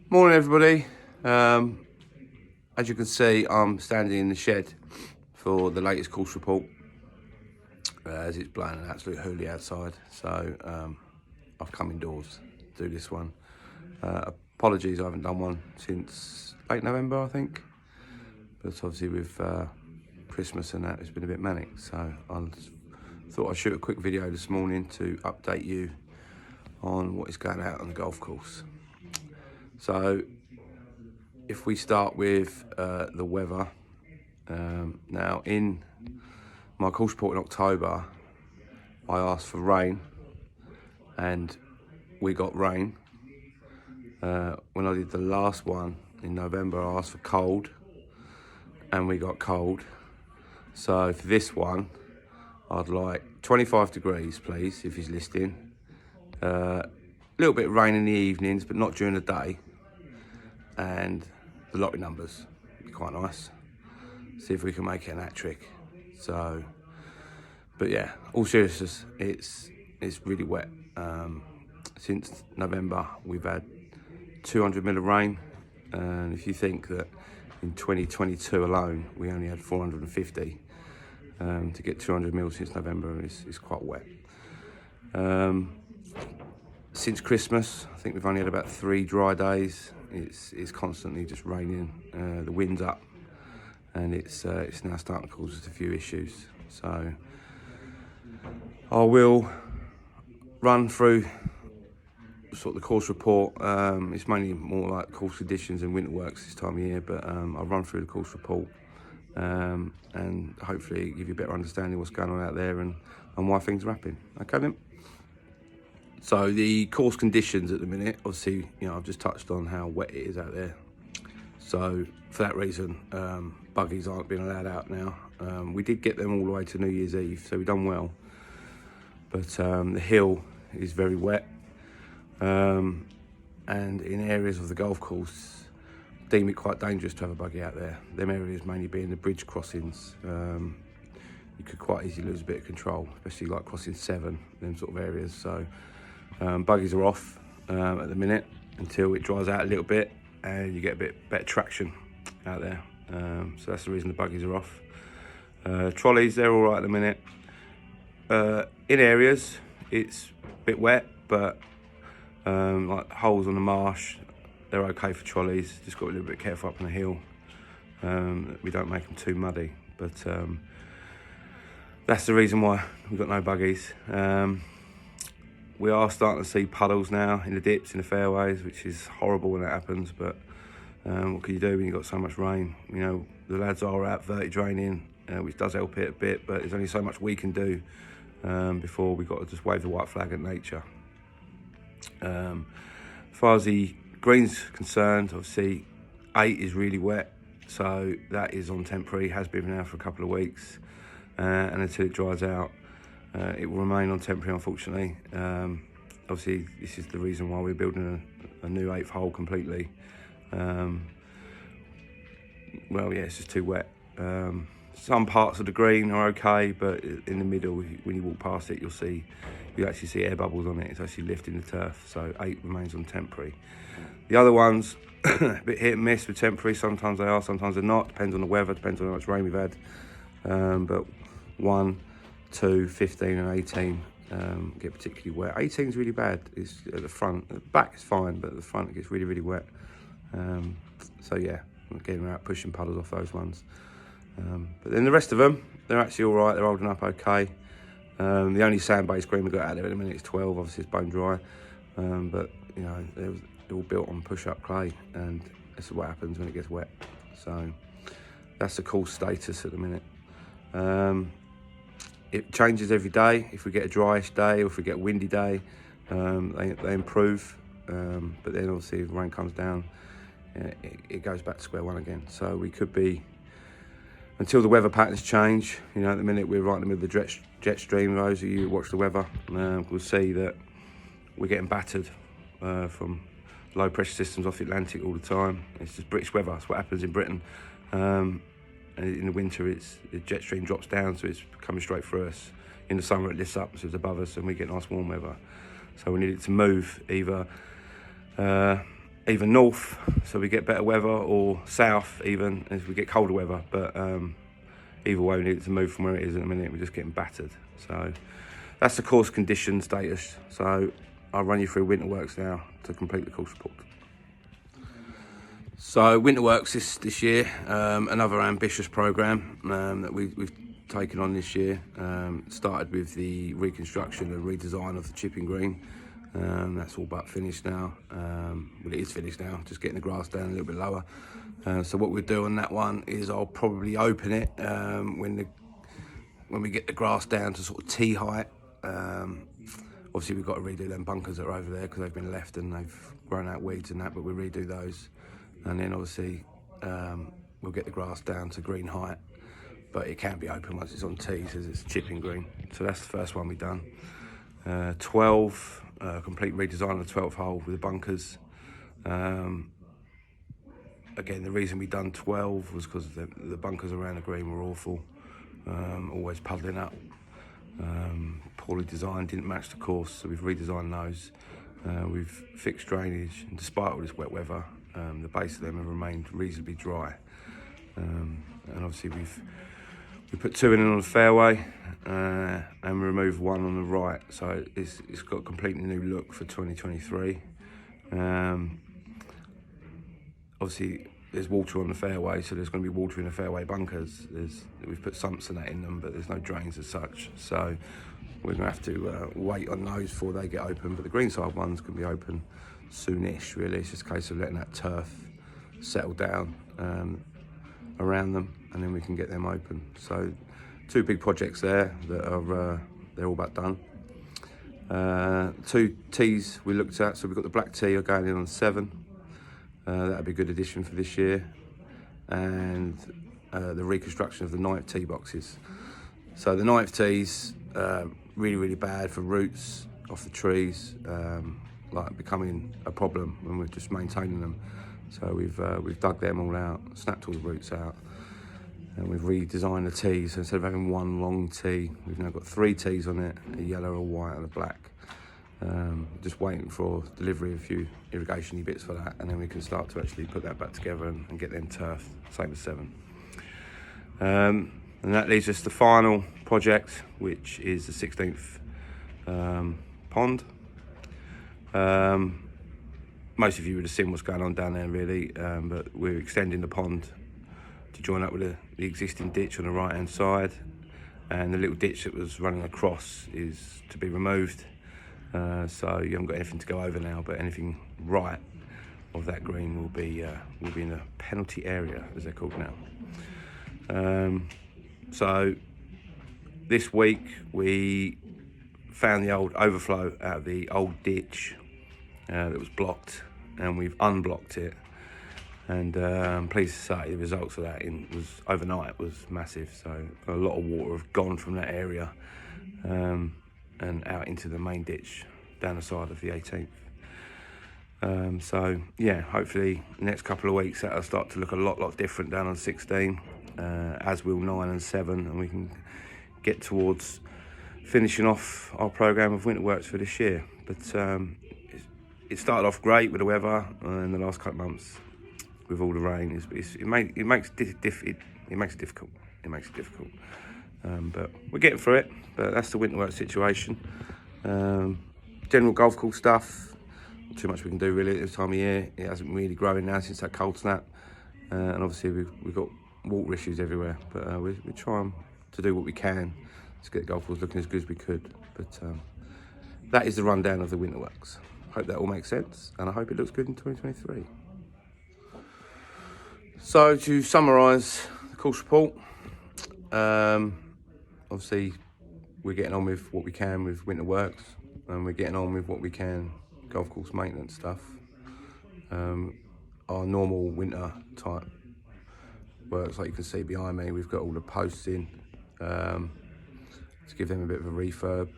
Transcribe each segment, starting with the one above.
Morning everybody. As you can see, I'm standing in the shed for the latest course report as it's blowing an absolute hoolie outside, so I've come indoors to do this one. Apologies, I haven't done one since late November, I think, but obviously with Christmas and that, it's been a bit manic, so I thought I'd shoot a quick video this morning to update you on what is going out on the golf course. So if we start with the weather, now in my course report in October, I asked for rain and we got rain. When I did the last one in November, I asked for cold and we got cold. So for this one, I'd like 25 degrees, please, if he's listening. A little bit of rain in the evenings, but not during the day. And the lottery numbers be quite nice. See if we can make it an hat trick. So, but yeah, all seriousness, it's really wet. Since November, we've had 200 mil of rain, and if you think that in 2022 alone we only had 450, to get 200 mil since November is quite wet. Since Christmas, I think we've only had about 3 dry days. It's constantly just raining. The wind's up, and it's now starting to cause us a few issues. So I will run through sort of the course report. It's mainly more like course conditions and winter works this time of year, but I'll run through the course report and hopefully give you a better understanding of what's going on out there and why things are happening. Okay then. So the course conditions at the minute, obviously, I've just touched on how wet it is out there. So for that reason, buggies aren't being allowed out now. We did get them all the way to New Year's Eve, so we've done well. But the hill is very wet. And in areas of the golf course, deem it quite dangerous to have a buggy out there. Them areas mainly being the bridge crossings. You could quite easily lose a bit of control, especially like crossing 7, them sort of areas. So buggies are off at the minute until it dries out a little bit and you get a bit better traction out there. So that's the reason the buggies are off. Trolleys, they're all right at the minute. In areas, it's a bit wet, but like holes on the marsh, they're okay for trolleys. Just got a little bit careful up on the hill. We don't make them too muddy, but that's the reason why we've got no buggies. We are starting to see puddles now in the dips, in the fairways, which is horrible when that happens, but what can you do when you've got so much rain? The lads are out verti draining, which does help it a bit, but there's only so much we can do before we've got to just wave the white flag at nature. As far as the greens concerned, obviously 8 is really wet, so that is on temporary, has been now for a couple of weeks, and until it dries out, it will remain on temporary, unfortunately. Obviously, this is the reason why we're building a new 8th hole completely. Well, yeah, it's just too wet. Some parts of the green are okay, but in the middle, when you walk past it, you actually see air bubbles on it. It's actually lifting the turf, so 8 remains on temporary. The other ones, a bit hit and miss with temporary. Sometimes they are, sometimes they're not. Depends on the weather, depends on how much rain we've had. But 1, 2, 15 and 18 get particularly wet. 18 is really bad. It's at the front. At the back is fine, but at the front it gets really, really wet. So yeah, I'm getting out pushing puddles off those ones. But then the rest of them, they're actually all right. They're holding up okay. The only sand-based green we've got out there at the minute is 12. Obviously it's bone dry, but they're all built on push-up clay, and this is what happens when it gets wet. So that's the course status at the minute. It changes every day. If we get a dryish day or if we get a windy day, they improve. But then obviously if rain comes down, it goes back to square one again. So we could be, until the weather patterns change, at the minute we're right in the middle of the jet stream. Those of you who watch the weather will see that we're getting battered from low pressure systems off the Atlantic all the time. It's just British weather. That's what happens in Britain. And in the winter, the jet stream drops down, so it's coming straight through us. In the summer, it lifts up, so it's above us, and we get nice warm weather. So we need it to move either either north, so we get better weather, or south even as we get colder weather. But either way, we need it to move from where it is at the minute. We're just getting battered. So that's the course condition status. So I'll run you through winter works now to complete the course report. So winter works this year, another ambitious programme that we've taken on this year. Started with the reconstruction and redesign of the chipping green. That's all but finished now. Well, it is finished now, just getting the grass down a little bit lower. So what we'll do on that one is I'll probably open it when we get the grass down to sort of tee height. Obviously we've got to redo them bunkers that are over there because they've been left and they've grown out weeds and that, but we'll redo those. And then obviously we'll get the grass down to green height, but it can be open once it's on tees as it's chipping green. So that's the first one we've done. 12, complete redesign of the 12th hole with the bunkers. Again, the reason we done 12 was because the bunkers around the green were awful, always puddling up, poorly designed, didn't match the course, so we've redesigned those. We've fixed drainage, and despite all this wet weather, the base of them have remained reasonably dry. And obviously we put 2 in on the fairway and we removed 1 on the right, so it's got a completely new look for 2023. Obviously there's water on the fairway, so there's going to be water in the fairway bunkers. We've put sumps and that in them, but there's no drains as such, so we're going to have to wait on those before they get open. But the greenside ones can be open soonish, really. It's just a case of letting that turf settle down around them, and then we can get them open. So 2 big projects there that are they're all about done. 2 tees we looked at, so we've got the black tee going in on 7. That'll be a good addition for this year, and the reconstruction of the 9th tee boxes. So the 9th tees really bad for roots off the trees, like becoming a problem when we're just maintaining them. So we've dug them all out, snapped all the roots out, and we've redesigned the tees. So instead of having 1 long tee, we've now got 3 tees on it, a yellow, a white and a black. Just waiting for delivery of a few irrigation bits for that, and then we can start to actually put that back together and get them turfed, same as 7. And that leaves us the final project, which is the 16th pond. Most of you would have seen what's going on down there, really, but we're extending the pond to join up with the existing ditch on the right hand side, and the little ditch that was running across is to be removed. So you haven't got anything to go over now, but anything right of that green will be in the penalty area, as they're called now. So this week we found the old overflow out of the old ditch that was blocked, and we've unblocked it. And I'm pleased to say the results of that was overnight was massive. So a lot of water have gone from that area and out into the main ditch down the side of the 18th. So yeah, hopefully the next couple of weeks that'll start to look a lot different down on 16, as will 9 and 7, and we can get towards finishing off our programme of winter works for this year. But it started off great with the weather, and the last couple of months with all the rain, it makes it difficult. But we're getting through it. But that's the winter work situation. General golf course stuff, not too much we can do really at this time of year. It hasn't really grown now since that cold snap, and obviously we've got water issues everywhere. But we're trying to do what we can to get the golf course looking as good as we could. But that is the rundown of the winter works. Hope that all makes sense, and I hope it looks good in 2023. So to summarise the course report, obviously we're getting on with what we can with winter works, and we're getting on with what we can golf course maintenance stuff. Our normal winter type works, like you can see behind me, we've got all the posts in to give them a bit of a refurb.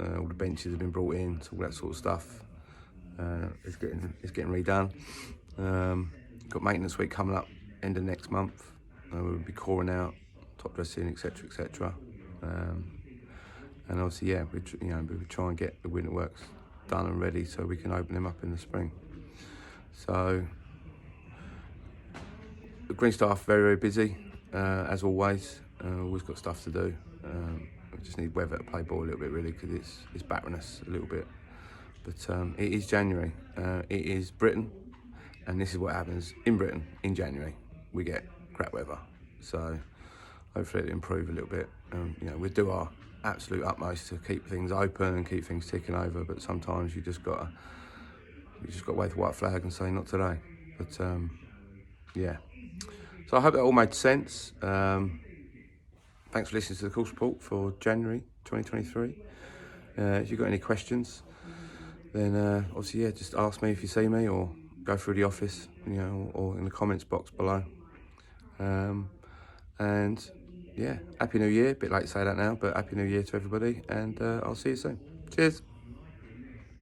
All the benches have been brought in, so all that sort of stuff. It's getting redone. Got maintenance week coming up end of next month. We'll be coring out, top dressing, etc. And obviously, yeah, we try and get the winter works done and ready so we can open them up in the spring. So the green staff very busy as always. Always got stuff to do. We just need weather to play ball a little bit really, because it's battering us a little bit. But it is January. It is Britain, and this is what happens in Britain in January. We get crap weather. So hopefully it'll improve a little bit. We do our absolute utmost to keep things open and keep things ticking over, but sometimes you just got to wave the white flag and say not today. But yeah. So I hope that all made sense. Thanks for listening to the Course Report for January 2023. If you've got any questions, then obviously, just ask me if you see me, or go through the office, or in the comments box below. And yeah, Happy New Year. Bit late to say that now, but Happy New Year to everybody, and I'll see you soon. Cheers.